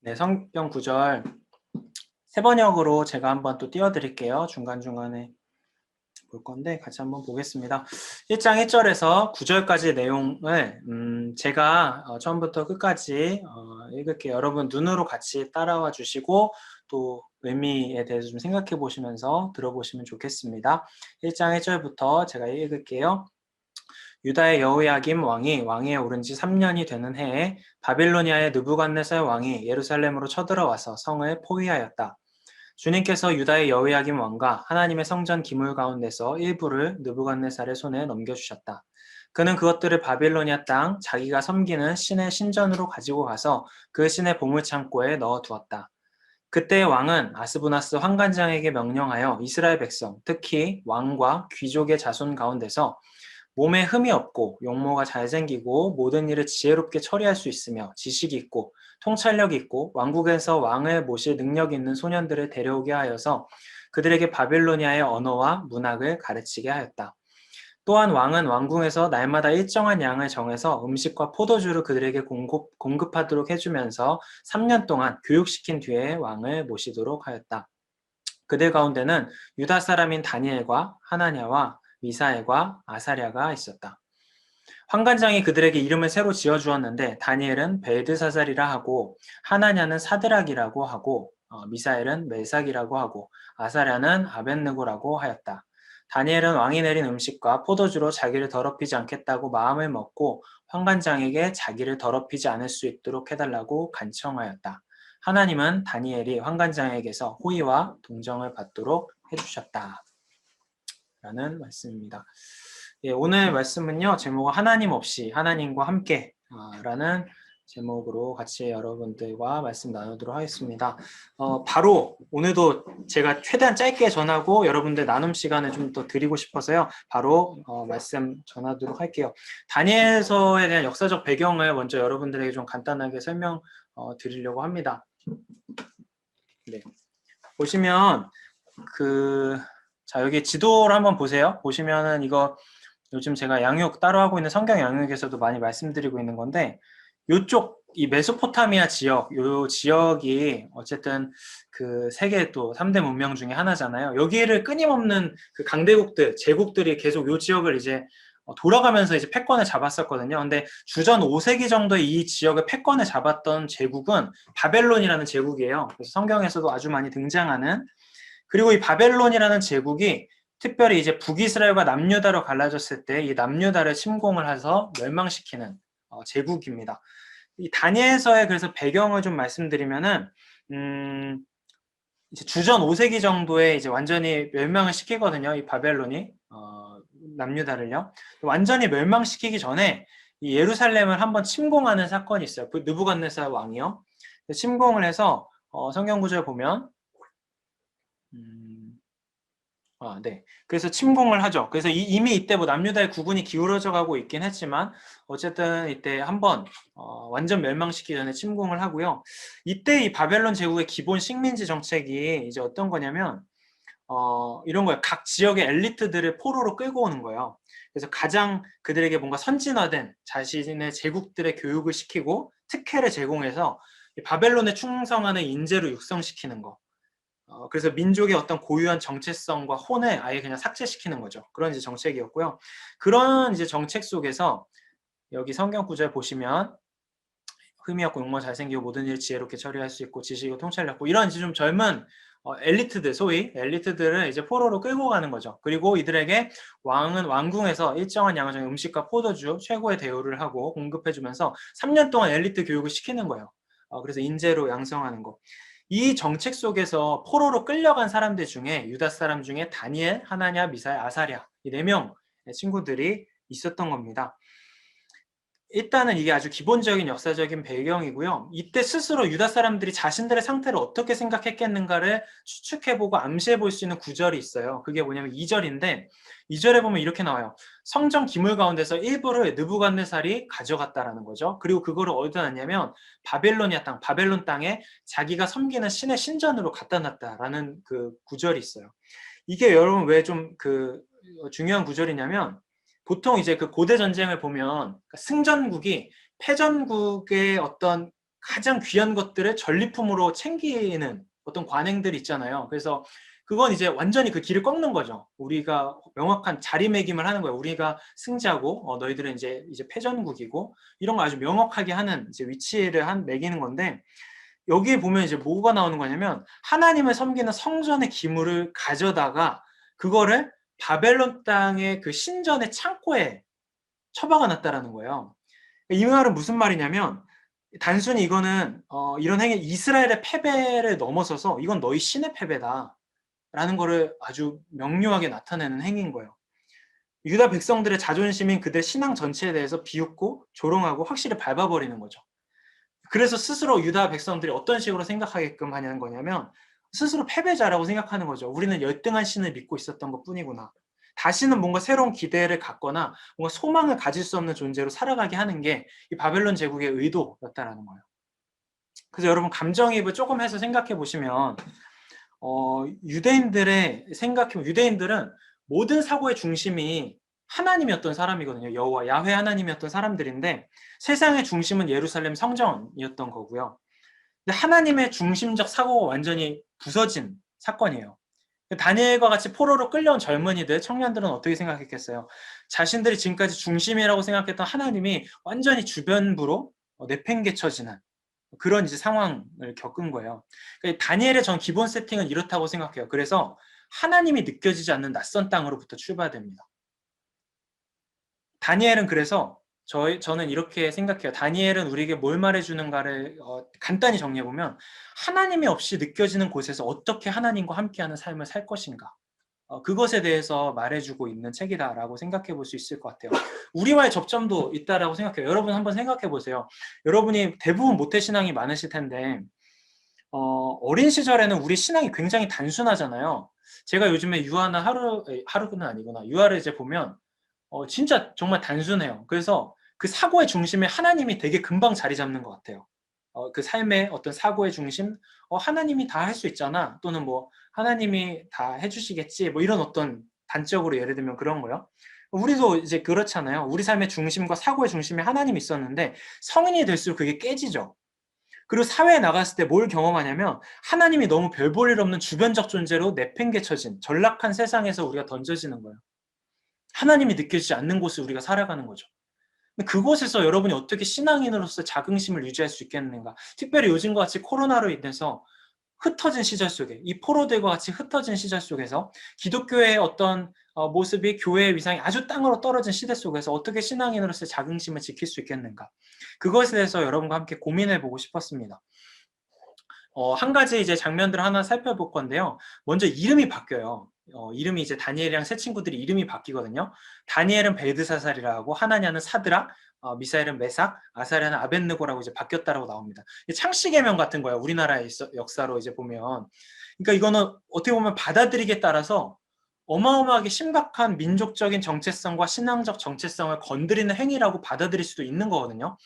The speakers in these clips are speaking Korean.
네, 성경 구절 세 번역으로 제가 한번 또 띄워드릴게요. 중간중간에 볼 건데 같이 한번 보겠습니다. 1장 1절에서 9절까지 내용을 제가 처음부터 끝까지 읽을게요. 여러분 눈으로 같이 따라와 주시고 또 의미에 대해서 좀 생각해 보시면서 들어보시면 좋겠습니다. 1장 1절부터 제가 읽을게요. 유다의 여호야김 왕이 왕위에 오른 지 3년이 되는 해에 바빌로니아의 느부갓네살 왕이 예루살렘으로 쳐들어와서 성을 포위하였다. 주님께서 유다의 여호야김 왕과 하나님의 성전 기물 가운데서 일부를 느부갓네살의 손에 넘겨주셨다. 그는 그것들을 바빌로니아 땅 자기가 섬기는 신의 신전으로 가지고 가서 그 신의 보물창고에 넣어두었다. 그때 왕은 아스부나스 환관장에게 명령하여 이스라엘 백성, 특히 왕과 귀족의 자손 가운데서 몸에 흠이 없고 용모가 잘생기고 모든 일을 지혜롭게 처리할 수 있으며 지식이 있고 통찰력이 있고 왕국에서 왕을 모실 능력이 있는 소년들을 데려오게 하여서 그들에게 바빌로니아의 언어와 문학을 가르치게 하였다. 또한 왕은 왕궁에서 날마다 일정한 양을 정해서 음식과 포도주를 그들에게 공급하도록 해주면서 3년 동안 교육시킨 뒤에 왕을 모시도록 하였다. 그들 가운데는 유다 사람인 다니엘과 하나냐와 미사엘과 아사랴가 있었다. 환관장이 그들에게 이름을 새로 지어주었는데 다니엘은 벨드사살이라 하고 하나냐는 사드락이라고 하고 미사엘은 멜삭이라고 하고 아사랴는 아벳느고라고 하였다. 다니엘은 왕이 내린 음식과 포도주로 자기를 더럽히지 않겠다고 마음을 먹고 환관장에게 자기를 더럽히지 않을 수 있도록 해달라고 간청하였다. 하나님은 다니엘이 환관장에게서 호의와 동정을 받도록 해주셨다. 라는 말씀입니다. 예, 오늘 말씀은요, 제목은 하나님 없이 하나님과 함께 라는 제목으로 같이 여러분들과 말씀 나누도록 하겠습니다. 바로 오늘도 제가 최대한 짧게 전하고 여러분들 나눔 시간을 좀 더 드리고 싶어서요. 바로 말씀 전하도록 할게요. 다니엘서에 대한 역사적 배경을 먼저 여러분들에게 좀 간단하게 설명 드리려고 합니다. 네. 보시면 자, 여기 지도를 한번 보세요. 보시면은 이거 요즘 제가 양육 따로 하고 있는 성경 양육에서도 많이 말씀드리고 있는 건데 요쪽 이 메소포타미아 지역, 요 지역이 어쨌든 그 세계 또 3대 문명 중에 하나잖아요. 여기를 끊임없는 그 강대국들, 제국들이 계속 요 지역을 이제 돌아가면서 이제 패권을 잡았었거든요. 근데 주전 5세기 정도에 이 지역을 패권을 잡았던 제국은 바벨론이라는 제국이에요. 그래서 성경에서도 아주 많이 등장하는, 그리고 이 바벨론이라는 제국이 특별히 이제 북이스라엘과 남유다로 갈라졌을 때 이 남유다를 침공을 해서 멸망시키는 제국입니다. 이 다니엘서의 그래서 배경을 좀 말씀드리면은 이제 주전 5세기 정도에 이제 완전히 멸망을 시키거든요. 이 바벨론이 남유다를요. 완전히 멸망시키기 전에 이 예루살렘을 한번 침공하는 사건이 있어요. 그 느부갓네살 왕이요. 침공을 해서 성경 구절 보면 네. 그래서 침공을 하죠. 그래서 이미 이때 뭐 남유다의 국군이 기울어져 가고 있긴 했지만 어쨌든 이때 한번 완전 멸망시키기 전에 침공을 하고요. 이때 이 바벨론 제국의 기본 식민지 정책이 이제 어떤 거냐면 이런 거예요. 각 지역의 엘리트들을 포로로 끌고 오는 거예요. 그래서 가장 그들에게 뭔가 선진화된 자신의 제국들의 교육을 시키고 특혜를 제공해서 바벨론에 충성하는 인재로 육성시키는 거. 그래서 민족의 어떤 고유한 정체성과 혼을 아예 그냥 삭제시키는 거죠. 그런 이제 정책이었고요. 그런 이제 정책 속에서 여기 성경 구절 보시면 흠이 없고 용모 잘생기고 모든 일 지혜롭게 처리할 수 있고 지식이고 통찰력 이런 이제 좀 젊은 엘리트들, 소위 엘리트들을 이제 포로로 끌고 가는 거죠. 그리고 이들에게 왕은 왕궁에서 일정한 양의 음식과 포도주 최고의 대우를 하고 공급해주면서 3년 동안 엘리트 교육을 시키는 거예요. 그래서 인재로 양성하는 거. 이 정책 속에서 포로로 끌려간 사람들 중에 유다 사람 중에 다니엘, 하나냐, 미사엘, 아사랴 이 4명 친구들이 있었던 겁니다. 일단은 이게 아주 기본적인 역사적인 배경이고요. 이때 스스로 유다 사람들이 자신들의 상태를 어떻게 생각했겠는가를 추측해보고 암시해볼 수 있는 구절이 있어요. 그게 뭐냐면 2절인데 2절에 보면 이렇게 나와요. 성전 기물 가운데서 일부를 느부갓네살이 가져갔다라는 거죠. 그리고 그거를 어디다 놨냐면 바벨로니아 땅, 바벨론 땅에 자기가 섬기는 신의 신전으로 갖다 놨다라는 그 구절이 있어요. 이게 여러분 왜 좀 중요한 구절이냐면 보통 이제 그 고대 전쟁을 보면 승전국이 패전국의 어떤 가장 귀한 것들을 전리품으로 챙기는 어떤 관행들이 있잖아요. 그래서 그건 이제 완전히 그 길을 꺾는 거죠. 우리가 명확한 자리매김을 하는 거예요. 우리가 승자고 너희들은 이제 패전국이고 이런 걸 아주 명확하게 하는 이제 위치를 매기는 건데 여기에 보면 이제 뭐가 나오는 거냐면 하나님을 섬기는 성전의 기물을 가져다가 그거를 바벨론 땅의 그 신전의 창고에 처박아 놨다라는 거예요. 이 말은 무슨 말이냐면 단순히 이거는 이런 행위 이스라엘의 패배를 넘어서서 이건 너희 신의 패배다 라는 거를 아주 명료하게 나타내는 행위인 거예요. 유다 백성들의 자존심인 그들 신앙 전체에 대해서 비웃고 조롱하고 확실히 밟아버리는 거죠. 그래서 스스로 유다 백성들이 어떤 식으로 생각하게끔 하냐는 거냐면 스스로 패배자라고 생각하는 거죠. 우리는 열등한 신을 믿고 있었던 것 뿐이구나. 다시는 뭔가 새로운 기대를 갖거나 뭔가 소망을 가질 수 없는 존재로 살아가게 하는 게 이 바벨론 제국의 의도였다라는 거예요. 그래서 여러분 감정이입을 조금 해서 생각해 보시면 유대인들은 모든 사고의 중심이 하나님이었던 사람이거든요. 여호와 야훼 하나님이었던 사람들인데 세상의 중심은 예루살렘 성전이었던 거고요. 근데 하나님의 중심적 사고가 완전히 부서진 사건이에요. 다니엘과 같이 포로로 끌려온 젊은이들, 청년들은 어떻게 생각했겠어요? 자신들이 지금까지 중심이라고 생각했던 하나님이 완전히 주변부로 내팽개쳐지는 그런 이제 상황을 겪은 거예요. 그러니까 다니엘의 전 기본 세팅은 이렇다고 생각해요. 그래서 하나님이 느껴지지 않는 낯선 땅으로부터 출발됩니다. 다니엘은 그래서 저는 이렇게 생각해요. 다니엘은 우리에게 뭘 말해주는가를 간단히 정리해보면 하나님이 없이 느껴지는 곳에서 어떻게 하나님과 함께하는 삶을 살 것인가 그것에 대해서 말해주고 있는 책이다라고 생각해 볼 수 있을 것 같아요. 우리와의 접점도 있다라고 생각해요. 여러분 한번 생각해 보세요. 여러분이 대부분 모태신앙이 많으실 텐데 어린 시절에는 우리 신앙이 굉장히 단순하잖아요. 제가 요즘에 유아나 하루는 아니구나. 유아를 이제 보면 진짜 정말 단순해요. 그래서 그 사고의 중심에 하나님이 되게 금방 자리 잡는 것 같아요. 그 삶의 어떤 사고의 중심, 하나님이 다 할 수 있잖아. 또는 뭐 하나님이 다 해주시겠지. 뭐 이런 어떤 단적으로 예를 들면 그런 거요. 우리도 이제 그렇잖아요. 우리 삶의 중심과 사고의 중심에 하나님이 있었는데 성인이 될수록 그게 깨지죠. 그리고 사회에 나갔을 때 뭘 경험하냐면 하나님이 너무 별 볼 일 없는 주변적 존재로 내팽개쳐진 전락한 세상에서 우리가 던져지는 거예요. 하나님이 느껴지지 않는 곳을 우리가 살아가는 거죠. 그곳에서 여러분이 어떻게 신앙인으로서 자긍심을 유지할 수 있겠는가? 특별히 요즘과 같이 코로나로 인해서 흩어진 시절 속에 이 포로들과 같이 흩어진 시절 속에서 기독교의 어떤 모습이 교회의 위상이 아주 땅으로 떨어진 시대 속에서 어떻게 신앙인으로서의 자긍심을 지킬 수 있겠는가? 그것에 대해서 여러분과 함께 고민해 보고 싶었습니다. 한 가지 이제 장면들을 하나 살펴볼 건데요. 먼저 이름이 바뀌어요. 이름이 이제 다니엘이랑 세 친구들이 이름이 바뀌거든요. 다니엘은 벨드사살이라고, 하나냐는 사드락, 미사엘은 메삭, 아사랴는 아벳느고라고 이제 바뀌었다라고 나옵니다. 창씨개명 같은 거예요. 우리나라의 역사로 이제 보면. 그러니까 이거는 어떻게 보면 받아들이기에 따라서 어마어마하게 심각한 민족적인 정체성과 신앙적 정체성을 건드리는 행위라고 받아들일 수도 있는 거거든요.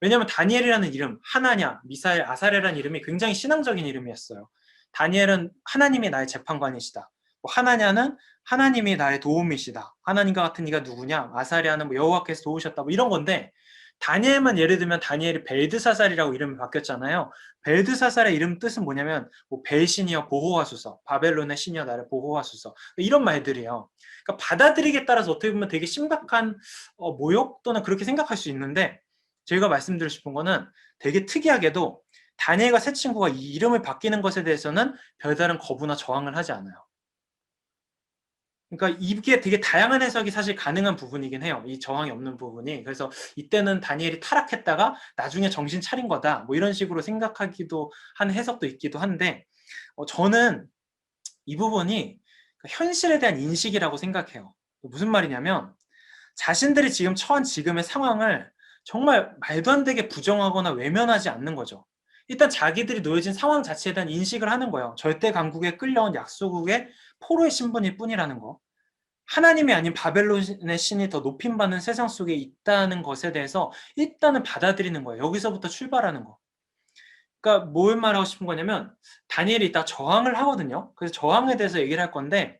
왜냐하면 다니엘이라는 이름, 하나냐, 미사엘, 아사랴라는 이름이 굉장히 신앙적인 이름이었어요. 다니엘은 하나님이 나의 재판관이시다. 하나냐는 하나님이 나의 도움이시다. 하나님과 같은 이가 누구냐? 아사랴는 뭐 여호와께서 도우셨다. 뭐 이런 건데 다니엘만 예를 들면 다니엘이 벨드사살이라고 이름이 바뀌었잖아요. 벨드사살의 이름 뜻은 뭐냐면 뭐 벨신이여 보호하소서, 바벨론의 신이여 나를 보호하소서 이런 말들이에요. 그러니까 받아들이기에 따라서 어떻게 보면 되게 심각한 모욕 또는 그렇게 생각할 수 있는데 제가 말씀드리고 싶은 거는 되게 특이하게도 다니엘과 세 친구가 이 이름을 바뀌는 것에 대해서는 별다른 거부나 저항을 하지 않아요. 그러니까 이게 되게 다양한 해석이 사실 가능한 부분이긴 해요. 이 저항이 없는 부분이. 그래서 이때는 다니엘이 타락했다가 나중에 정신 차린 거다. 뭐 이런 식으로 생각하기도 한 해석도 있기도 한데 저는 이 부분이 현실에 대한 인식이라고 생각해요. 무슨 말이냐면 자신들이 지금 처한 지금의 상황을 정말 말도 안 되게 부정하거나 외면하지 않는 거죠. 일단 자기들이 놓여진 상황 자체에 대한 인식을 하는 거예요. 절대 강국에 끌려온 약소국의 포로의 신분일 뿐이라는 거. 하나님이 아닌 바벨론의 신이 더 높임받는 세상 속에 있다는 것에 대해서 일단은 받아들이는 거예요. 여기서부터 출발하는 거. 그러니까 뭘 말하고 싶은 거냐면 다니엘이 이따 저항을 하거든요. 그래서 저항에 대해서 얘기를 할 건데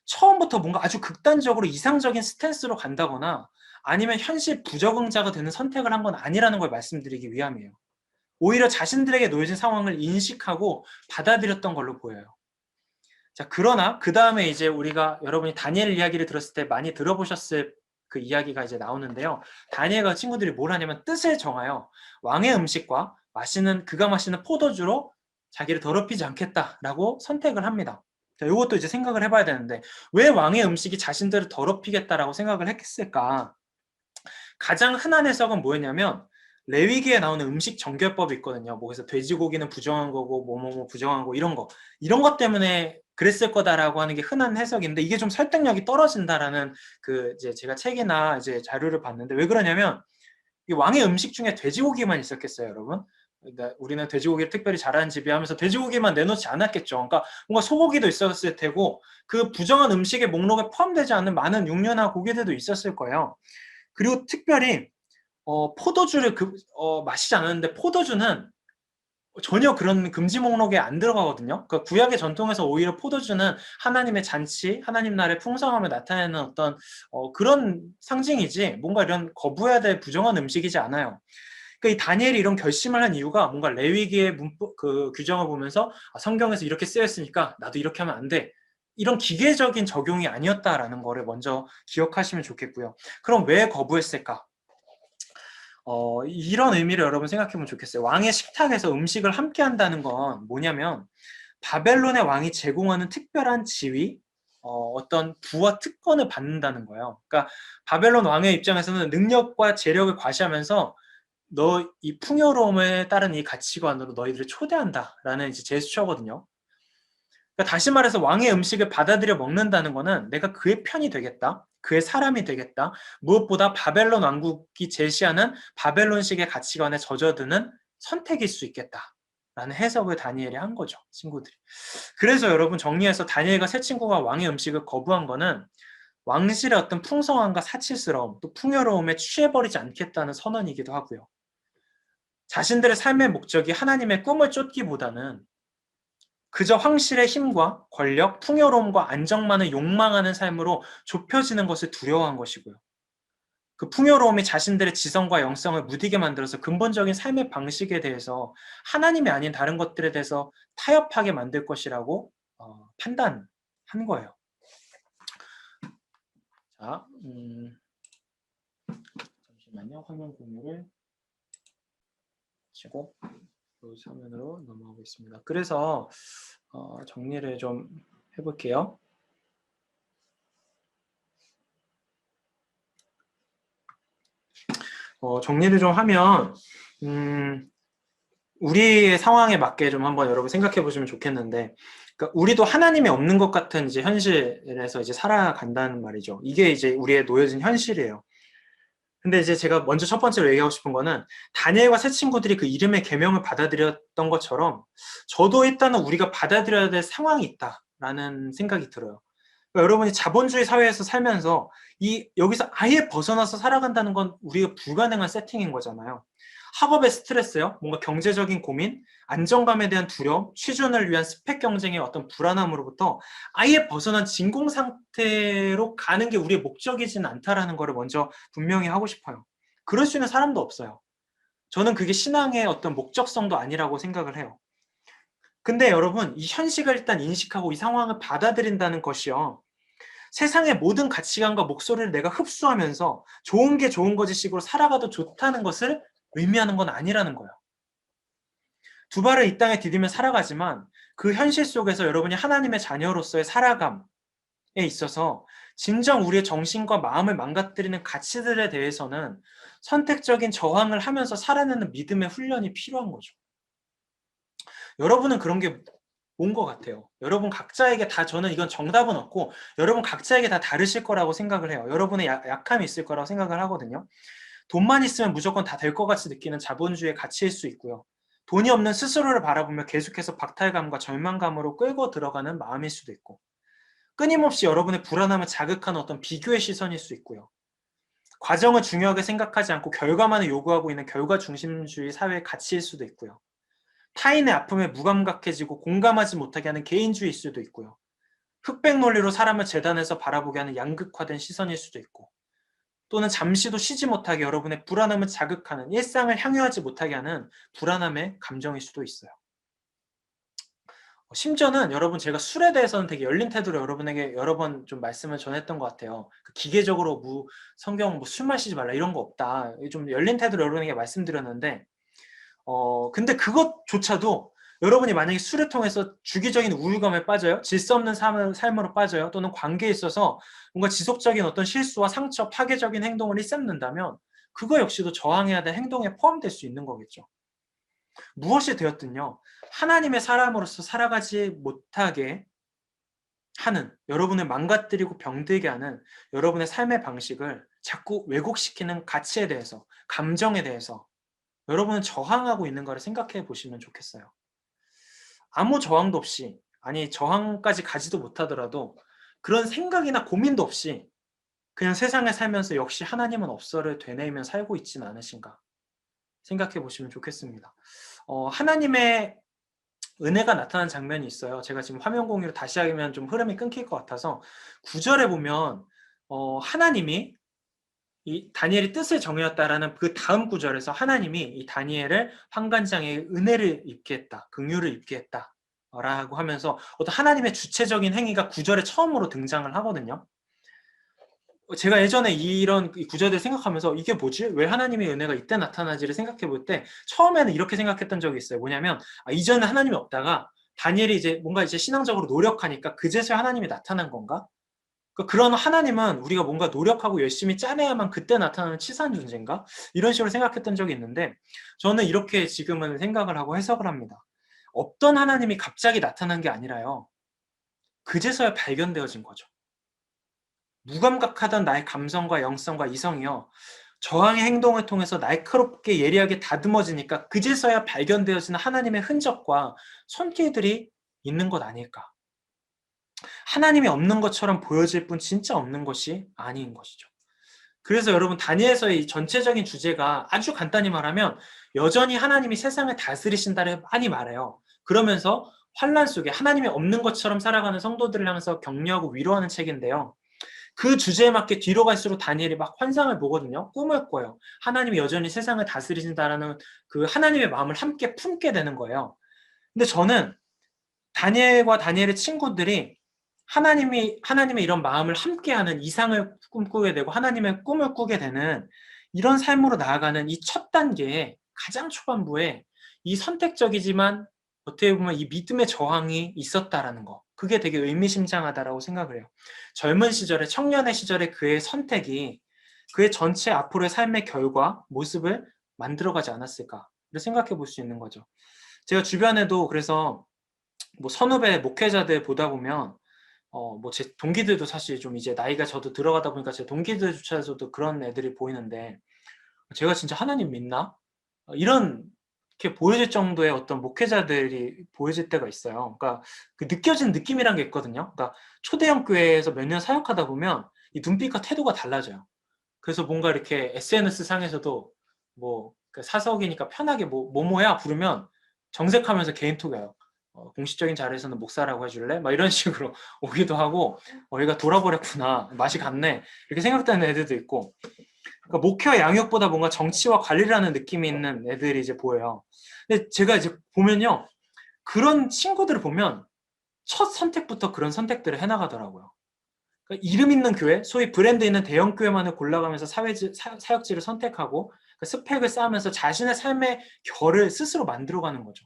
처음부터 뭔가 아주 극단적으로 이상적인 스탠스로 간다거나 아니면 현실 부적응자가 되는 선택을 한 건 아니라는 걸 말씀드리기 위함이에요. 오히려 자신들에게 놓여진 상황을 인식하고 받아들였던 걸로 보여요. 자, 그러나 그 다음에 이제 우리가 여러분이 다니엘 이야기를 들었을 때 많이 들어보셨을 그 이야기가 이제 나오는데요. 다니엘과 친구들이 뭘 하냐면 뜻을 정하여 왕의 음식과 그가 마시는 포도주로 자기를 더럽히지 않겠다라고 선택을 합니다. 자, 이것도 이제 생각을 해봐야 되는데 왜 왕의 음식이 자신들을 더럽히겠다라고 생각을 했을까? 가장 흔한 해석은 뭐였냐면 레위기에 나오는 음식 정결법이 있거든요. 뭐 그래서 돼지고기는 부정한 거고 뭐뭐 부정한 거 이런 것 때문에 그랬을 거다라고 하는 게 흔한 해석인데 이게 좀 설득력이 떨어진다라는 그 이제 제가 책이나 이제 자료를 봤는데 왜 그러냐면 이 왕의 음식 중에 돼지고기만 있었겠어요, 여러분? 그러니까 우리는 돼지고기를 특별히 잘하는 집이 하면서 돼지고기만 내놓지 않았겠죠. 그러니까 뭔가 소고기도 있었을 테고 그 부정한 음식의 목록에 포함되지 않는 많은 육류나 고기들도 있었을 거예요. 그리고 특별히 포도주를 마시지 않았는데 포도주는 전혀 그런 금지 목록에 안 들어가거든요. 그러니까 구약의 전통에서 오히려 포도주는 하나님의 잔치, 하나님 나라의 풍성함을 나타내는 어떤 그런 상징이지 뭔가 이런 거부해야 될 부정한 음식이지 않아요. 그러니까 이 다니엘이 이런 결심을 한 이유가 뭔가 레위기의 문법 그 규정을 보면서 성경에서 이렇게 쓰였으니까 나도 이렇게 하면 안 돼. 이런 기계적인 적용이 아니었다라는 거를 먼저 기억하시면 좋겠고요. 그럼 왜 거부했을까? 이런 의미를 여러분 생각해보면 좋겠어요. 왕의 식탁에서 음식을 함께 한다는 건 뭐냐면 바벨론의 왕이 제공하는 특별한 지위, 어떤 부와 특권을 받는다는 거예요. 그러니까 바벨론 왕의 입장에서는 능력과 재력을 과시하면서 너 이 풍요로움에 따른 이 가치관으로 너희들을 초대한다라는 이제 제스처거든요. 그러니까 다시 말해서 왕의 음식을 받아들여 먹는다는 거는 내가 그의 편이 되겠다. 그의 사람이 되겠다. 무엇보다 바벨론 왕국이 제시하는 바벨론식의 가치관에 젖어드는 선택일 수 있겠다. 라는 해석을 다니엘이 한 거죠. 친구들이. 그래서 여러분 정리해서 다니엘과 세 친구가 왕의 음식을 거부한 거는 왕실의 어떤 풍성함과 사치스러움, 또 풍요로움에 취해버리지 않겠다는 선언이기도 하고요. 자신들의 삶의 목적이 하나님의 꿈을 쫓기보다는 그저 황실의 힘과 권력, 풍요로움과 안정만을 욕망하는 삶으로 좁혀지는 것을 두려워한 것이고요. 그 풍요로움이 자신들의 지성과 영성을 무디게 만들어서 근본적인 삶의 방식에 대해서 하나님이 아닌 다른 것들에 대해서 타협하게 만들 것이라고 판단한 거예요. 자, 잠시만요. 화면 공유를 치고 화면으로 넘어가고 있습니다. 그래서 정리를 좀 해볼게요. 정리를 좀 하면 우리의 상황에 맞게 좀 한번 여러분 생각해 보시면 좋겠는데, 그러니까 우리도 하나님이 없는 것 같은 이제 현실에서 이제 살아간다는 말이죠. 이게 이제 우리의 놓여진 현실이에요. 근데 이제 제가 먼저 첫 번째로 얘기하고 싶은 거는 다니엘과 세 친구들이 그 이름의 계명을 받아들였던 것처럼 저도 일단은 우리가 받아들여야 될 상황이 있다라는 생각이 들어요. 그러니까 여러분이 자본주의 사회에서 살면서 여기서 아예 벗어나서 살아간다는 건 우리가 불가능한 세팅인 거잖아요. 학업의 스트레스요, 뭔가 경제적인 고민, 안정감에 대한 두려움, 취준을 위한 스펙 경쟁의 어떤 불안함으로부터 아예 벗어난 진공 상태로 가는 게 우리의 목적이지는 않다라는 거를 먼저 분명히 하고 싶어요. 그럴 수 있는 사람도 없어요. 저는 그게 신앙의 어떤 목적성도 아니라고 생각을 해요. 근데 여러분, 이 현실을 일단 인식하고 이 상황을 받아들인다는 것이요, 세상의 모든 가치관과 목소리를 내가 흡수하면서 좋은 게 좋은 거지 식으로 살아가도 좋다는 것을 의미하는 건 아니라는 거예요. 두 발을 이 땅에 디디며 살아가지만 그 현실 속에서 여러분이 하나님의 자녀로서의 살아감에 있어서 진정 우리의 정신과 마음을 망가뜨리는 가치들에 대해서는 선택적인 저항을 하면서 살아내는 믿음의 훈련이 필요한 거죠. 여러분은 그런 게 온 것 같아요. 여러분 각자에게 다, 저는 이건 정답은 없고 여러분 각자에게 다 다르실 거라고 생각을 해요. 여러분의 약함이 있을 거라고 생각을 하거든요. 돈만 있으면 무조건 다 될 것 같이 느끼는 자본주의의 가치일 수 있고요. 돈이 없는 스스로를 바라보며 계속해서 박탈감과 절망감으로 끌고 들어가는 마음일 수도 있고, 끊임없이 여러분의 불안함을 자극하는 어떤 비교의 시선일 수 있고요. 과정을 중요하게 생각하지 않고 결과만을 요구하고 있는 결과 중심주의 사회의 가치일 수도 있고요. 타인의 아픔에 무감각해지고 공감하지 못하게 하는 개인주의일 수도 있고요. 흑백 논리로 사람을 재단에서 바라보게 하는 양극화된 시선일 수도 있고, 또는 잠시도 쉬지 못하게 여러분의 불안함을 자극하는, 일상을 향유하지 못하게 하는 불안함의 감정일 수도 있어요. 심지어는 여러분, 제가 술에 대해서는 되게 열린 태도로 여러분에게 여러 번 좀 말씀을 전했던 것 같아요. 기계적으로 성경 술 마시지 말라 이런 거 없다. 좀 열린 태도로 여러분에게 말씀드렸는데, 근데 그것조차도 여러분이 만약에 술을 통해서 주기적인 우울감에 빠져요. 질서 없는 삶으로 빠져요. 또는 관계에 있어서 뭔가 지속적인 어떤 실수와 상처, 파괴적인 행동을 일삼는다면 그거 역시도 저항해야 될 행동에 포함될 수 있는 거겠죠. 무엇이 되었든요, 하나님의 사람으로서 살아가지 못하게 하는, 여러분을 망가뜨리고 병들게 하는 여러분의 삶의 방식을 자꾸 왜곡시키는 가치에 대해서, 감정에 대해서 여러분은 저항하고 있는 거를 생각해 보시면 좋겠어요. 아무 저항도 없이, 아니 저항까지 가지도 못하더라도 그런 생각이나 고민도 없이 그냥 세상에 살면서 역시 하나님은 없어를 되뇌이며 살고 있지는 않으신가 생각해 보시면 좋겠습니다. 하나님의 은혜가 나타난 장면이 있어요. 제가 지금 화면 공유를 다시 하면 좀 흐름이 끊길 것 같아서 9절에 보면 하나님이 이 다니엘이 뜻을 정하였다라는 그 다음 구절에서 하나님이 이 다니엘을 환관장에 은혜를 입게 했다, 긍휼을 입게 했다 라고 하면서 어떤 하나님의 주체적인 행위가 구절에 처음으로 등장을 하거든요. 제가 예전에 이런 구절을 생각하면서 이게 뭐지? 왜 하나님의 은혜가 이때 나타나지를 생각해 볼 때 처음에는 이렇게 생각했던 적이 있어요. 뭐냐면 이전에 하나님이 없다가 다니엘이 이제 뭔가 이제 신앙적으로 노력하니까 그제서야 하나님이 나타난 건가? 그런 하나님은 우리가 뭔가 노력하고 열심히 짜내야만 그때 나타나는 치사한 존재인가? 이런 식으로 생각했던 적이 있는데, 저는 이렇게 지금은 생각을 하고 해석을 합니다. 없던 하나님이 갑자기 나타난 게 아니라요, 그제서야 발견되어진 거죠. 무감각하던 나의 감성과 영성과 이성이요, 저항의 행동을 통해서 날카롭게 예리하게 다듬어지니까 그제서야 발견되어지는 하나님의 흔적과 손길들이 있는 것 아닐까. 하나님이 없는 것처럼 보여질 뿐 진짜 없는 것이 아닌 것이죠. 그래서 여러분, 다니엘서의 전체적인 주제가 아주 간단히 말하면 여전히 하나님이 세상을 다스리신다를 많이 말해요. 그러면서 환난 속에 하나님이 없는 것처럼 살아가는 성도들을 향해서 격려하고 위로하는 책인데요. 그 주제에 맞게 뒤로 갈수록 다니엘이 막 환상을 보거든요. 꿈을 꿔요. 하나님이 여전히 세상을 다스리신다라는 그 하나님의 마음을 함께 품게 되는 거예요. 근데 저는 다니엘과 다니엘의 친구들이 하나님의 이런 마음을 함께하는 이상을 꿈꾸게 되고 하나님의 꿈을 꾸게 되는 이런 삶으로 나아가는 이 첫 단계에 가장 초반부에 이 선택적이지만 어떻게 보면 이 믿음의 저항이 있었다라는 거, 그게 되게 의미심장하다라고 생각을 해요. 젊은 시절에, 청년의 시절에 그의 선택이 그의 전체 앞으로의 삶의 결과, 모습을 만들어가지 않았을까를 생각해 볼 수 있는 거죠. 제가 주변에도 그래서 뭐 선후배 목회자들 보다 보면 뭐 제 동기들도 사실 좀 이제 나이가 저도 들어가다 보니까 제 동기들조차도 그런 애들이 보이는데, 제가 진짜 하나님 믿나? 이렇게 보여질 정도의 어떤 목회자들이 보여질 때가 있어요. 그러니까 그 느껴지는 느낌이란 게 있거든요. 그러니까 초대형 교회에서 몇 년 사역하다 보면 이 눈빛과 태도가 달라져요. 그래서 뭔가 이렇게 SNS 상에서도 그 사석이니까 편하게 뭐뭐야 부르면 정색하면서 개인톡 와요. 공식적인 자리에서는 목사라고 해줄래? 막 이런 식으로 오기도 하고, 얘가 돌아버렸구나, 맛이 갔네, 이렇게 생각되는 애들도 있고, 그러니까 목회와 양육보다 뭔가 정치와 관리라는 느낌이 있는 애들이 이제 보여요. 근데 제가 이제 보면요, 그런 친구들을 보면 첫 선택부터 그런 선택들을 해나가더라고요. 그러니까 이름 있는 교회, 소위 브랜드 있는 대형 교회만을 골라가면서 사역지를 선택하고 그 스펙을 쌓으면서 자신의 삶의 결을 스스로 만들어가는 거죠.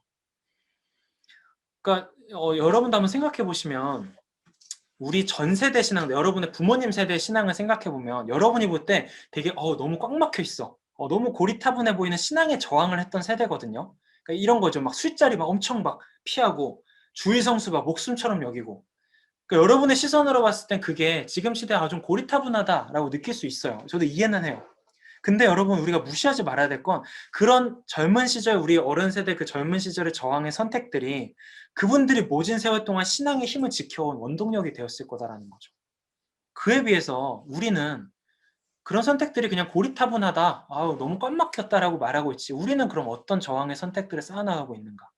그러니까 여러분도 한번 생각해 보시면, 우리 전 세대 신앙, 여러분의 부모님 세대의 신앙을 생각해 보면 여러분이 볼 때 되게 너무 꽉 막혀 있어, 너무 고리타분해 보이는 신앙에 저항을 했던 세대거든요. 그러니까 이런 거죠. 막 술자리 막 엄청 막 피하고 주일 성수 막 목숨처럼 여기고. 그러니까 여러분의 시선으로 봤을 땐 그게 지금 시대가 좀 고리타분하다라고 느낄 수 있어요. 저도 이해는 해요. 근데 여러분, 우리가 무시하지 말아야 될 건 그런 젊은 시절, 우리 어른 세대 그 젊은 시절의 저항의 선택들이 그분들이 모진 세월 동안 신앙의 힘을 지켜온 원동력이 되었을 거다라는 거죠. 그에 비해서 우리는 그런 선택들이 그냥 고리타분하다, 너무 꽉 막혔다라고 말하고 있지, 우리는 그럼 어떤 저항의 선택들을 쌓아나가고 있는가?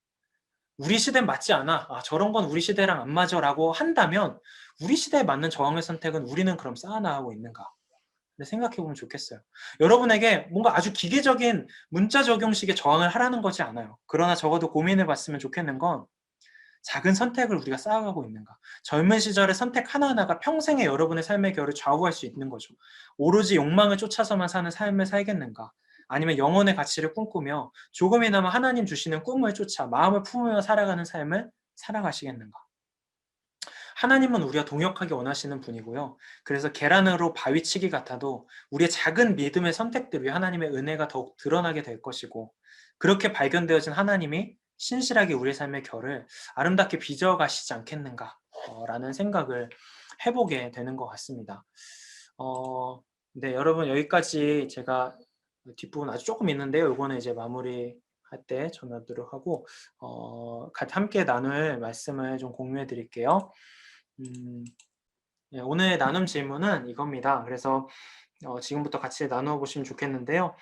우리 시대엔 맞지 않아, 저런 건 우리 시대랑 안 맞아 라고 한다면 우리 시대에 맞는 저항의 선택은 우리는 그럼 쌓아나가고 있는가? 생각해 보면 좋겠어요. 여러분에게 뭔가 아주 기계적인 문자 적용식의 저항을 하라는 거지 않아요. 그러나 적어도 고민해 봤으면 좋겠는 건 작은 선택을 우리가 쌓아가고 있는가. 젊은 시절의 선택 하나하나가 평생의 여러분의 삶의 결을 좌우할 수 있는 거죠. 오로지 욕망을 쫓아서만 사는 삶을 살겠는가. 아니면 영혼의 가치를 꿈꾸며 조금이나마 하나님 주시는 꿈을 쫓아 마음을 품으며 살아가는 삶을 살아가시겠는가. 하나님은 우리가 동역하기 원하시는 분이고요. 그래서 계란으로 바위치기 같아도 우리의 작은 믿음의 선택들 위해 하나님의 은혜가 더욱 드러나게 될 것이고, 그렇게 발견되어진 하나님이 신실하게 우리의 삶의 결을 아름답게 빚어가시지 않겠는가 라는 생각을 해보게 되는 것 같습니다. 네, 여러분 여기까지 제가 뒷부분 아주 조금 있는데요. 이거는 이제 마무리 할 때 전하도록 하고 함께 나눌 말씀을 좀 공유해 드릴게요. 예, 오늘 나눔 질문은 이겁니다. 그래서 지금부터 같이 나누어 보시면 좋겠는데요.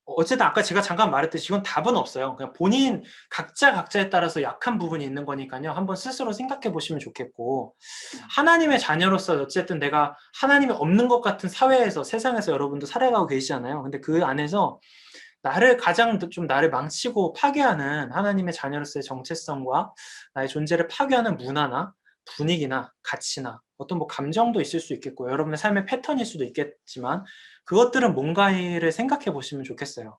어쨌든 아까 제가 잠깐 말했듯이 이건 답은 없어요. 그냥 본인 각자에 따라서 약한 부분이 있는 거니까요. 한번 스스로 생각해 보시면 좋겠고, 하나님의 자녀로서 어쨌든 내가 하나님이 없는 것 같은 사회에서, 세상에서 여러분도 살아가고 계시잖아요. 근데 그 안에서 가장 좀 나를 망치고 파괴하는 하나님의 자녀로서의 정체성과 나의 존재를 파괴하는 문화나 분위기나 가치나 어떤 뭐 감정도 있을 수 있겠고, 여러분의 삶의 패턴일 수도 있겠지만, 그것들은 뭔가를 생각해 보시면 좋겠어요.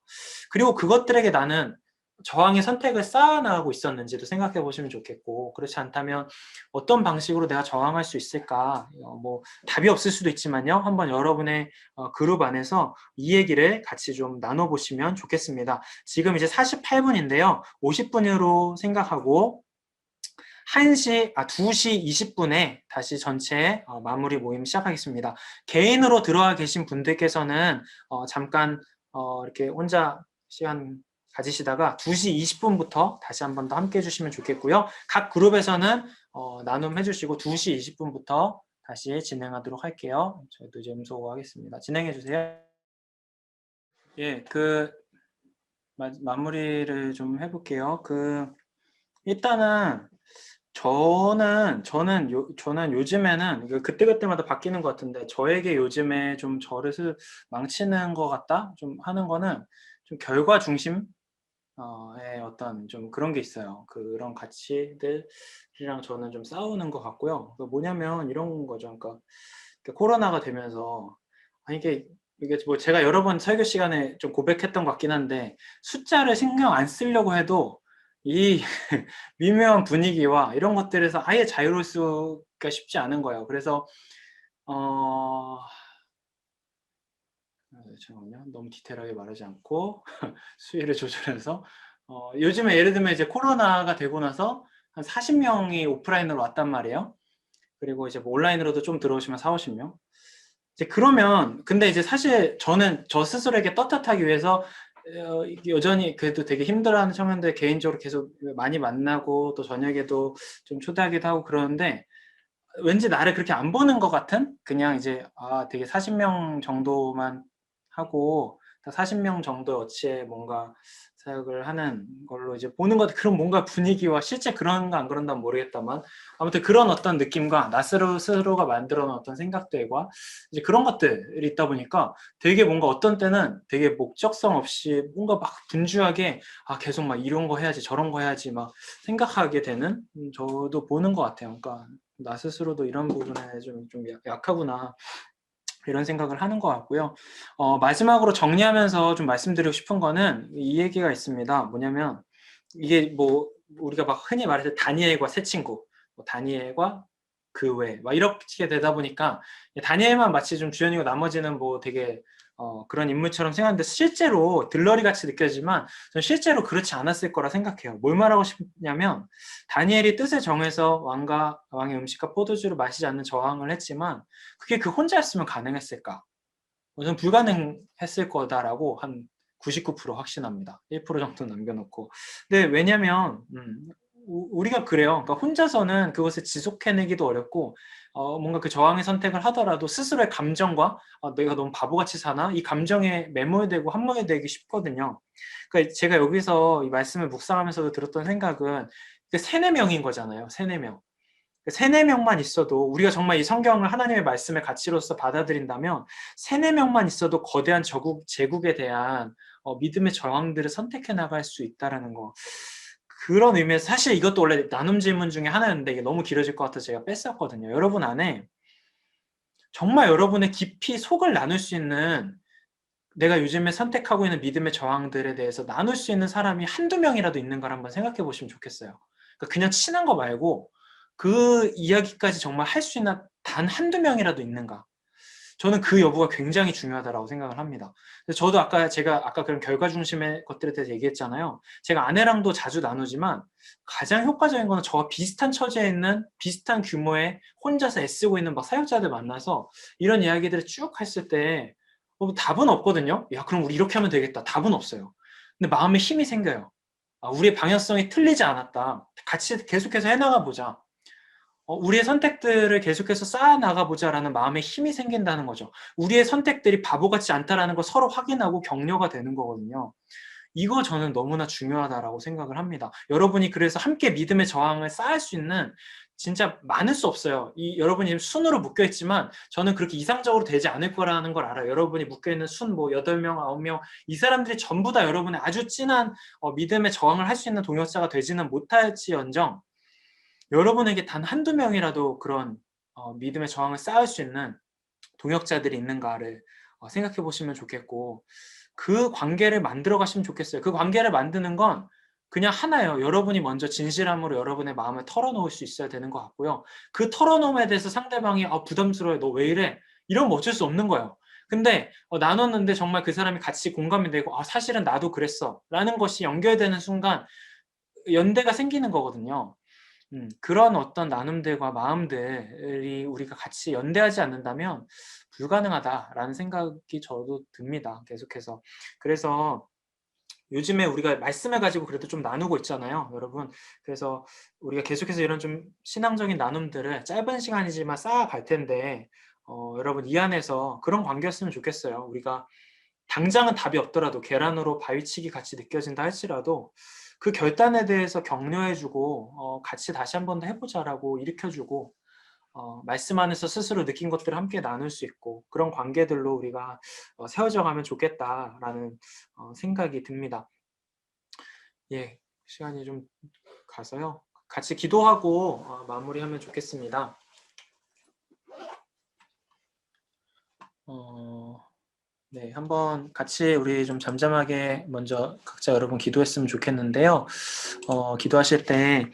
그리고 그것들에게 나는 저항의 선택을 쌓아나가고 있었는지도 생각해 보시면 좋겠고, 그렇지 않다면 어떤 방식으로 내가 저항할 수 있을까, 뭐 답이 없을 수도 있지만요, 한번 여러분의 그룹 안에서 이 얘기를 같이 좀 나눠보시면 좋겠습니다. 지금 이제 48분인데요 50분으로 생각하고 2시 20분에 다시 전체 마무리 모임 시작하겠습니다. 개인으로 들어와 계신 분들께서는 잠깐 이렇게 혼자 시간 가지시다가 2시 20분부터 다시 한 번 더 함께 해주시면 좋겠고요. 각 그룹에서는 나눔 해주시고 2시 20분부터 다시 진행하도록 할게요. 저희도 이제 음소거하겠습니다. 진행해 주세요. 예, 마무리를 좀 해볼게요. 일단은 저는 요즘에는 그때그때마다 바뀌는 것 같은데, 저에게 요즘에 좀 저를 망치는 것 같다 좀 하는 거는 좀 결과 중심의 어떤 좀 그런 게 있어요. 그런 가치들이랑 저는 좀 싸우는 것 같고요. 뭐냐면 이런 거죠. 그러니까 코로나가 되면서, 아니 이게 뭐 제가 여러 번 설교 시간에 좀 고백했던 것 같긴 한데, 숫자를 신경 안 쓰려고 해도 이 미묘한 분위기와 이런 것들에서 아예 자유로울 수가 쉽지 않은 거예요. 그래서 잠깐만요. 너무 디테일하게 말하지 않고 수위를 조절해서 요즘에 예를 들면 이제 코로나가 되고 나서 한 40명이 오프라인으로 왔단 말이에요. 그리고 이제 뭐 온라인으로도 좀 들어오시면 4, 50명. 이제 그러면 근데 이제 사실 저는 저 스스로에게 떳떳하기 위해서 여전히 그래도 되게 힘들어하는 청년들 개인적으로 계속 많이 만나고, 또 저녁에도 좀 초대하기도 하고 그러는데, 왠지 나를 그렇게 안 보는 것 같은, 그냥 이제 되게 40명 정도만 하고 40명 정도 어치의 뭔가 사역을 하는 걸로 이제 보는 것, 그런 뭔가 분위기와 실제 그런가 안 그런가는 모르겠다만, 아무튼 그런 어떤 느낌과 나 스스로가 만들어 놓은 어떤 생각들과 이제 그런 것들이 있다 보니까 되게 뭔가 어떤 때는 되게 목적성 없이 뭔가 막 분주하게 계속 막 이런 거 해야지 저런 거 해야지 막 생각하게 되는, 저도 보는 것 같아요. 그러니까 나 스스로도 이런 부분에 좀 약하구나, 이런 생각을 하는 것 같고요. 마지막으로 정리하면서 좀 말씀드리고 싶은 거는 이 얘기가 있습니다. 뭐냐면 이게 뭐 우리가 막 흔히 말해서 다니엘과 새 친구, 뭐 다니엘과 그 외, 막 이렇게 되다 보니까 다니엘만 마치 좀 주연이고 나머지는 뭐 되게 그런 인물처럼 생각하는데, 실제로 들러리 같이 느껴지지만 저는 실제로 그렇지 않았을 거라 생각해요. 뭘 말하고 싶냐면, 다니엘이 뜻을 정해서 왕의 음식과 포도주를 마시지 않는 저항을 했지만 그게 그 혼자였으면 가능했을까? 저는 불가능했을 거다라고 한 99% 확신합니다. 1% 정도 남겨놓고. 근데 왜냐면 우리가 그래요. 그러니까 혼자서는 그것을 지속해내기도 어렵고, 뭔가 그 저항의 선택을 하더라도 스스로의 감정과 내가 너무 바보같이 사나? 이 감정에 매몰되고 함몰되기 쉽거든요. 그러니까 제가 여기서 이 말씀을 묵상하면서도 들었던 생각은 세네 명인 거잖아요. 세네 명. 세네 명만 있어도 우리가 정말 이 성경을 하나님의 말씀의 가치로서 받아들인다면 세네 명만 있어도 거대한 제국에 대한 믿음의 저항들을 선택해 나갈 수 있다라는 거. 그런 의미에서 사실 이것도 원래 나눔 질문 중에 하나였는데 이게 너무 길어질 것 같아서 제가 뺐었거든요. 여러분 안에 정말 여러분의 깊이 속을 나눌 수 있는, 내가 요즘에 선택하고 있는 믿음의 저항들에 대해서 나눌 수 있는 사람이 한두 명이라도 있는 걸 한번 생각해 보시면 좋겠어요. 그러니까 그냥 친한 거 말고 그 이야기까지 정말 할 수 있는 단 한두 명이라도 있는가. 저는 그 여부가 굉장히 중요하다고 생각을 합니다. 저도 제가 아까 그런 결과 중심의 것들에 대해서 얘기했잖아요. 제가 아내랑도 자주 나누지만 가장 효과적인 거는 저와 비슷한 처지에 있는 비슷한 규모의 혼자서 애쓰고 있는 막 사역자들 만나서 이런 이야기들을 쭉 했을 때 답은 없거든요. 야, 그럼 우리 이렇게 하면 되겠다. 답은 없어요. 근데 마음에 힘이 생겨요. 아, 우리의 방향성이 틀리지 않았다. 같이 계속해서 해나가 보자. 우리의 선택들을 계속해서 쌓아나가 보자라는 마음에 힘이 생긴다는 거죠. 우리의 선택들이 바보 같지 않다라는 걸 서로 확인하고 격려가 되는 거거든요. 이거 저는 너무나 중요하다라고 생각을 합니다. 여러분이 그래서 함께 믿음의 저항을 쌓을 수 있는, 진짜 많을 수 없어요. 여러분이 지금 순으로 묶여 있지만 저는 그렇게 이상적으로 되지 않을 거라는 걸 알아요. 여러분이 묶여 있는 순 8명, 9명, 이 사람들이 전부 다 여러분의 아주 진한 믿음의 저항을 할 수 있는 동역자가 되지는 못할지언정 여러분에게 단 한두 명이라도 그런 믿음의 저항을 쌓을 수 있는 동역자들이 있는가를 생각해 보시면 좋겠고, 그 관계를 만들어 가시면 좋겠어요. 그 관계를 만드는 건 그냥 하나예요. 여러분이 먼저 진실함으로 여러분의 마음을 털어놓을 수 있어야 되는 것 같고요. 그 털어놓음에 대해서 상대방이 부담스러워요. 너 왜 이래? 이러면 어쩔 수 없는 거예요. 근데 나눴는데 정말 그 사람이 같이 공감이 되고 사실은 나도 그랬어 라는 것이 연결되는 순간 연대가 생기는 거거든요. 그런 어떤 나눔들과 마음들이 우리가 같이 연대하지 않는다면 불가능하다라는 생각이 저도 듭니다. 계속해서. 그래서 요즘에 우리가 말씀을 가지고 그래도 좀 나누고 있잖아요, 여러분. 그래서 우리가 계속해서 이런 좀 신앙적인 나눔들을 짧은 시간이지만 쌓아갈 텐데, 여러분 이 안에서 그런 관계였으면 좋겠어요. 우리가 당장은 답이 없더라도 계란으로 바위치기 같이 느껴진다 할지라도 그 결단에 대해서 격려해주고 같이 다시 한 번 더 해보자라고 일으켜주고 말씀 안에서 스스로 느낀 것들을 함께 나눌 수 있고 그런 관계들로 우리가 세워져 가면 좋겠다라는 생각이 듭니다. 예, 시간이 좀 가서요. 같이 기도하고 마무리하면 좋겠습니다. 네, 한번 같이 우리 좀 잠잠하게 먼저 각자 여러분 기도했으면 좋겠는데요. 기도하실 때,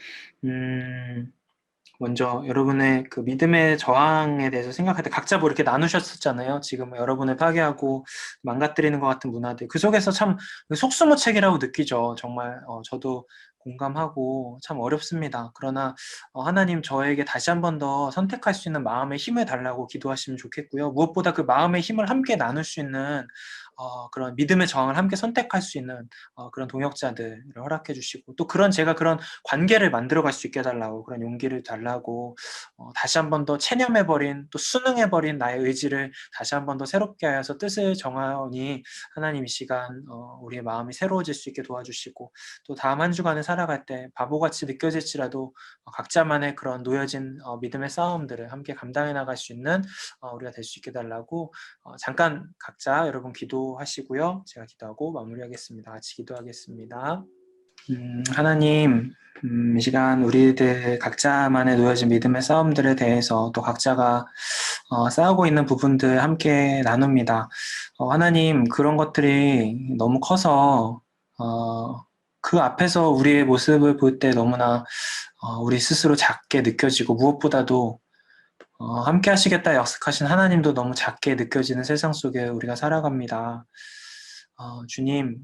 먼저 여러분의 그 믿음의 저항에 대해서 생각할 때 각자 뭐 이렇게 나누셨었잖아요. 지금 여러분을 파괴하고 망가뜨리는 것 같은 문화들. 그 속에서 참 속수무책이라고 느끼죠. 정말 저도 공감하고 참 어렵습니다. 그러나 하나님 저에게 다시 한 번 더 선택할 수 있는 마음의 힘을 달라고 기도하시면 좋겠고요. 무엇보다 그 마음의 힘을 함께 나눌 수 있는 그런 믿음의 저항을 함께 선택할 수 있는 그런 동역자들을 허락해 주시고 또 제가 그런 관계를 만들어갈 수 있게 해달라고 그런 용기를 달라고 다시 한 번 더 체념해버린 또 순응해버린 나의 의지를 다시 한 번 더 새롭게 하여서 뜻을 정하오니 하나님 이 시간 우리의 마음이 새로워질 수 있게 도와주시고 또 다음 한 주간을 살아갈 때 바보같이 느껴질지라도 각자만의 그런 놓여진 믿음의 싸움들을 함께 감당해 나갈 수 있는 우리가 될 수 있게 달라고 잠깐 각자 여러분 기도하시고요. 제가 기도하고 마무리하겠습니다. 같이 기도하겠습니다. 하나님, 이 시간 우리들 각자만의 놓여진 믿음의 싸움들에 대해서 또 각자가 싸우고 있는 부분들 함께 나눕니다. 하나님, 그런 것들이 너무 커서 그 앞에서 우리의 모습을 볼 때 너무나 우리 스스로 작게 느껴지고 무엇보다도 함께 하시겠다 약속하신 하나님도 너무 작게 느껴지는 세상 속에 우리가 살아갑니다. 주님,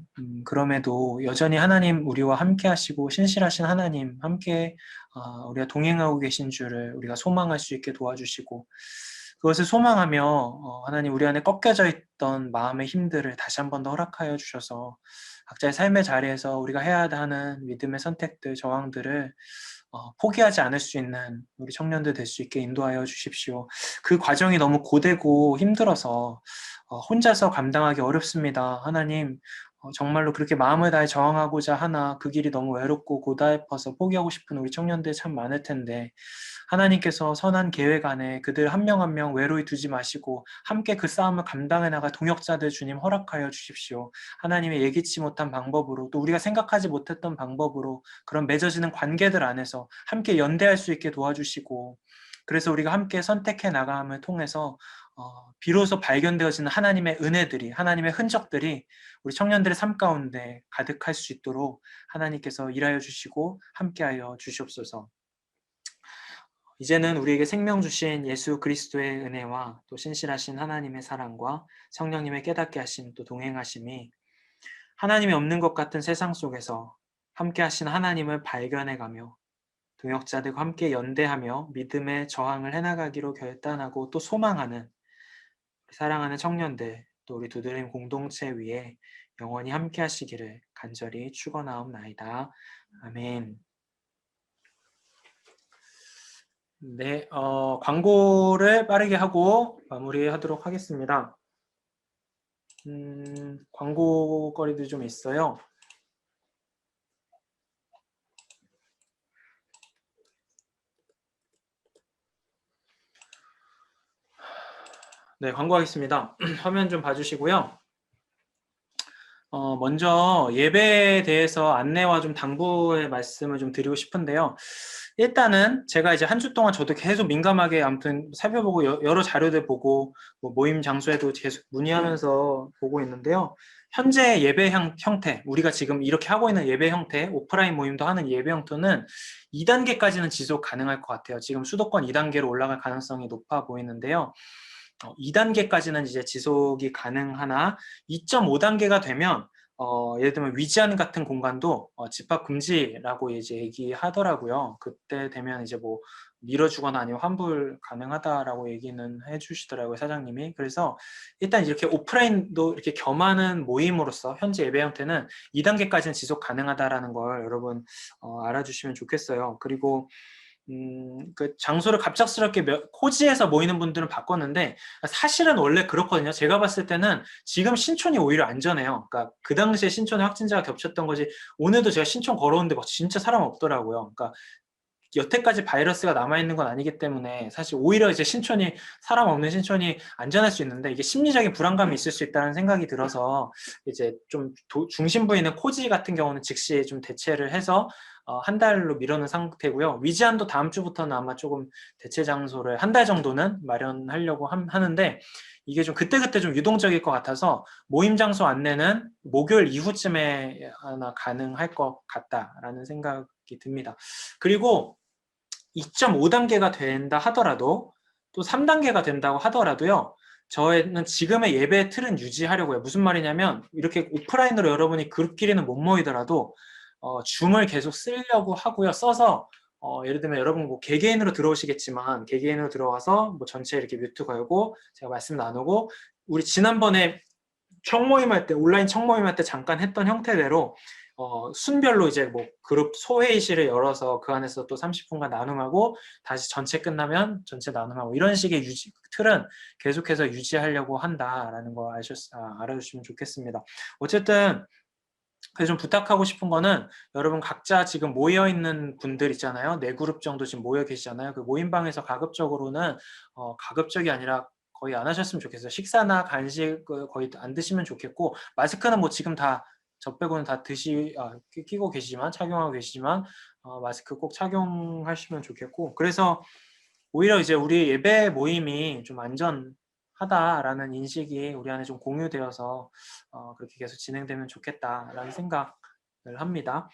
그럼에도 여전히 하나님 우리와 함께 하시고 신실하신 하나님 함께 우리가 동행하고 계신 줄을 우리가 소망할 수 있게 도와주시고 그것을 소망하며 하나님 우리 안에 꺾여져 있던 마음의 힘들을 다시 한 번 더 허락하여 주셔서 각자의 삶의 자리에서 우리가 해야 하는 믿음의 선택들, 저항들을 포기하지 않을 수 있는 우리 청년들 될 수 있게 인도하여 주십시오. 그 과정이 너무 고되고 힘들어서 혼자서 감당하기 어렵습니다. 하나님, 정말로 그렇게 마음을 다해 저항하고자 하나 그 길이 너무 외롭고 고달퍼서 포기하고 싶은 우리 청년들 참 많을 텐데 하나님께서 선한 계획 안에 그들 한 명 한 명 외로이 두지 마시고 함께 그 싸움을 감당해 나갈 동역자들 주님 허락하여 주십시오. 하나님의 예기치 못한 방법으로 또 우리가 생각하지 못했던 방법으로 그런 맺어지는 관계들 안에서 함께 연대할 수 있게 도와주시고 그래서 우리가 함께 선택해 나감을 통해서 비로소 발견되어지는 하나님의 은혜들이 하나님의 흔적들이 우리 청년들의 삶 가운데 가득할 수 있도록 하나님께서 일하여 주시고 함께하여 주시옵소서. 이제는 우리에게 생명 주신 예수 그리스도의 은혜와 또 신실하신 하나님의 사랑과 성령님의 깨닫게 하심 또 동행하심이 하나님이 없는 것 같은 세상 속에서 함께 하신 하나님을 발견해가며 동역자들과 함께 연대하며 믿음의 저항을 해나가기로 결단하고 또 소망하는 사랑하는 청년들 또 우리 두드림 공동체 위에 영원히 함께 하시기를 간절히 축원하옵나이다. 아멘. 네, 광고를 빠르게 하고 마무리하도록 하겠습니다. 광고거리도 좀 있어요. 네, 광고하겠습니다. 화면 좀 봐주시고요. 먼저 예배에 대해서 안내와 좀 당부의 말씀을 좀 드리고 싶은데요. 일단은 제가 이제 한 주 동안 저도 계속 민감하게 아무튼 살펴보고 여러 자료들 보고 뭐 모임 장소에도 계속 문의하면서 보고 있는데요. 현재 예배 형태, 우리가 지금 이렇게 하고 있는 예배 형태, 오프라인 모임도 하는 예배 형태는 2단계까지는 지속 가능할 것 같아요. 지금 수도권 2단계로 올라갈 가능성이 높아 보이는데요. 2단계까지는 이제 지속이 가능하나 2.5단계가 되면 예를 들면 위지안 같은 공간도 집합 금지라고 이제 얘기하더라고요. 그때 되면 이제 뭐 밀어주거나 아니면 환불 가능하다라고 얘기는 해주시더라고요, 사장님이. 그래서 일단 이렇게 오프라인도 이렇게 겸하는 모임으로서 현재 예배 형태는 2단계까지는 지속 가능하다라는 걸 여러분 알아주시면 좋겠어요. 그리고 그 장소를 갑작스럽게 호지에서 모이는 분들은 바꿨는데 사실은 원래 그렇거든요. 제가 봤을 때는 지금 신촌이 오히려 안전해요. 그러니까 그 당시에 신촌에 확진자가 겹쳤던 거지 오늘도 제가 신촌 걸어오는데 막 진짜 사람 없더라고요. 그러니까 여태까지 바이러스가 남아있는 건 아니기 때문에 사실 오히려 이제 신촌이 사람 없는 신촌이 안전할 수 있는데 이게 심리적인 불안감이 있을 수 있다는 생각이 들어서 이제 좀 중심부에 있는 코지 같은 경우는 즉시 좀 대체를 해서 한 달로 미뤄놓은 상태고요. 위지안도 다음 주부터는 아마 조금 대체 장소를 한 달 정도는 마련하려고 하는데 이게 좀 그때그때 좀 유동적일 것 같아서 모임 장소 안내는 목요일 이후쯤에 하나 가능할 것 같다라는 생각이 듭니다. 그리고 2.5단계가 된다 하더라도 또 3단계가 된다고 하더라도요. 저희는 지금의 예배 틀은 유지하려고요. 무슨 말이냐면 이렇게 오프라인으로 여러분이 그룹끼리는 못 모이더라도 줌을 계속 쓰려고 하고요. 써서 예를 들면 여러분 뭐 개개인으로 들어오시겠지만 개개인으로 들어와서 뭐 전체 이렇게 뮤트 걸고 제가 말씀 나누고 우리 지난번에 청모임할 때 온라인 청모임할 때 잠깐 했던 형태대로 순별로 이제 뭐 그룹 소회의실을 열어서 그 안에서 또 30분간 나눔하고 다시 전체 끝나면 전체 나눔하고 이런 식의 틀은 계속해서 유지하려고 한다라는 거 알아주시면 좋겠습니다. 어쨌든 그래서 좀 부탁하고 싶은 거는 여러분 각자 지금 모여 있는 분들 있잖아요. 4그룹 정도 지금 모여 계시잖아요. 그 모임방에서 가급적으로는 가급적이 아니라 거의 안 하셨으면 좋겠어요. 식사나 간식 거의 안 드시면 좋겠고 마스크는 뭐 지금 다 저 빼고는 다 끼고 계시지만 착용하고 계시지만 마스크 꼭 착용하시면 좋겠고 그래서 오히려 이제 우리 예배 모임이 좀 안전하다라는 인식이 우리 안에 좀 공유되어서 그렇게 계속 진행되면 좋겠다라는 생각을 합니다.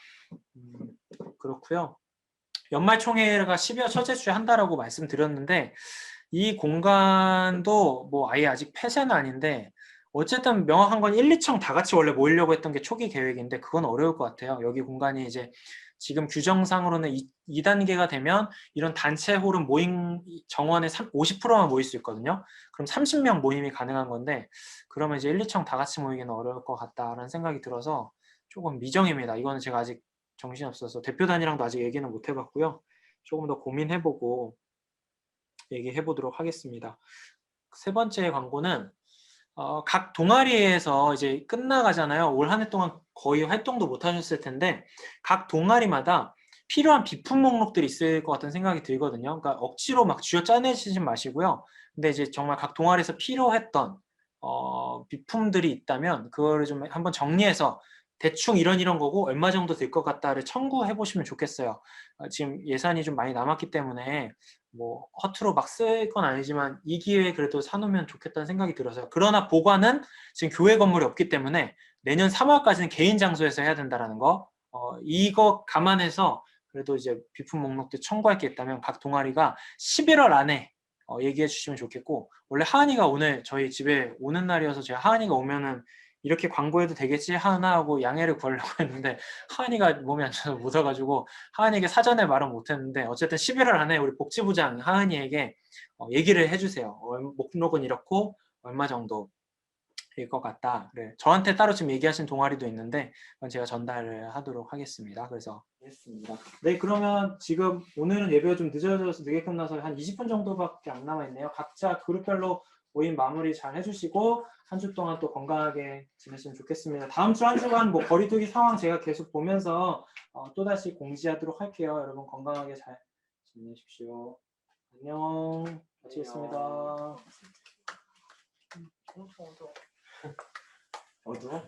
그렇고요. 연말총회가 12월 첫째 주에 한다라고 말씀드렸는데 이 공간도 뭐 아예 아직 폐쇄는 아닌데 어쨌든 명확한 건 1, 2층 다 같이 원래 모이려고 했던 게 초기 계획인데 그건 어려울 것 같아요. 여기 공간이 이제 지금 규정상으로는 2단계가 되면 이런 단체 홀은 모임 정원의 50%만 모일 수 있거든요. 그럼 30명 모임이 가능한 건데 그러면 이제 1, 2층 다 같이 모이기는 어려울 것 같다라는 생각이 들어서 조금 미정입니다. 이거는 제가 아직 정신없어서 대표단이랑도 아직 얘기는 못 해봤고요. 조금 더 고민해보고 얘기해보도록 하겠습니다. 세 번째 광고는 각 동아리에서 이제 끝나가잖아요. 올 한 해 동안 거의 활동도 못 하셨을 텐데 각 동아리마다 필요한 비품 목록들이 있을 것 같은 생각이 들거든요. 그러니까 억지로 막 쥐어 짜내시지 마시고요. 근데 이제 정말 각 동아리에서 필요했던 비품들이 있다면 그거를 좀 한번 정리해서 대충 이런 거고 얼마 정도 들 것 같다를 청구해 보시면 좋겠어요. 지금 예산이 좀 많이 남았기 때문에 뭐 허투루 막 쓸 건 아니지만 이 기회에 그래도 사 놓으면 좋겠다는 생각이 들어서요. 그러나 보관은 지금 교회 건물이 없기 때문에 내년 3월까지는 개인 장소에서 해야 된다라는 거. 이거 감안해서 그래도 이제 비품 목록들 청구할 게 있다면 각 동아리가 11월 안에 얘기해 주시면 좋겠고, 원래 하은이가 오늘 저희 집에 오는 날이어서 제가 하은이가 오면은 이렇게 광고해도 되겠지 하은아 하고 양해를 구하려고 했는데 하은이가 몸이 안 좋아서 못 와가지고 하은이에게 사전에 말은 못했는데 어쨌든 11월 안에 우리 복지부장 하은이에게 얘기를 해주세요. 목록은 이렇고 얼마 정도 일 것 같다. 그래. 저한테 따로 지금 얘기하신 동아리도 있는데 그건 제가 전달을 하도록 하겠습니다. 그래서 했습니다. 네, 그러면 지금 오늘은 예배가 좀 늦어져서 늦게 끝나서 한 20분 정도밖에 안 남아 있네요. 각자 그룹별로 모임 마무리 잘 해주시고 한 주 동안 또 건강하게 지내시면 좋겠습니다. 다음 주 한 주간 뭐 거리두기 상황 제가 계속 보면서 또다시 공지하도록 할게요. 여러분 건강하게 잘 지내십시오. 안녕. 마치겠습니다. 엄청 어두워. 어두워?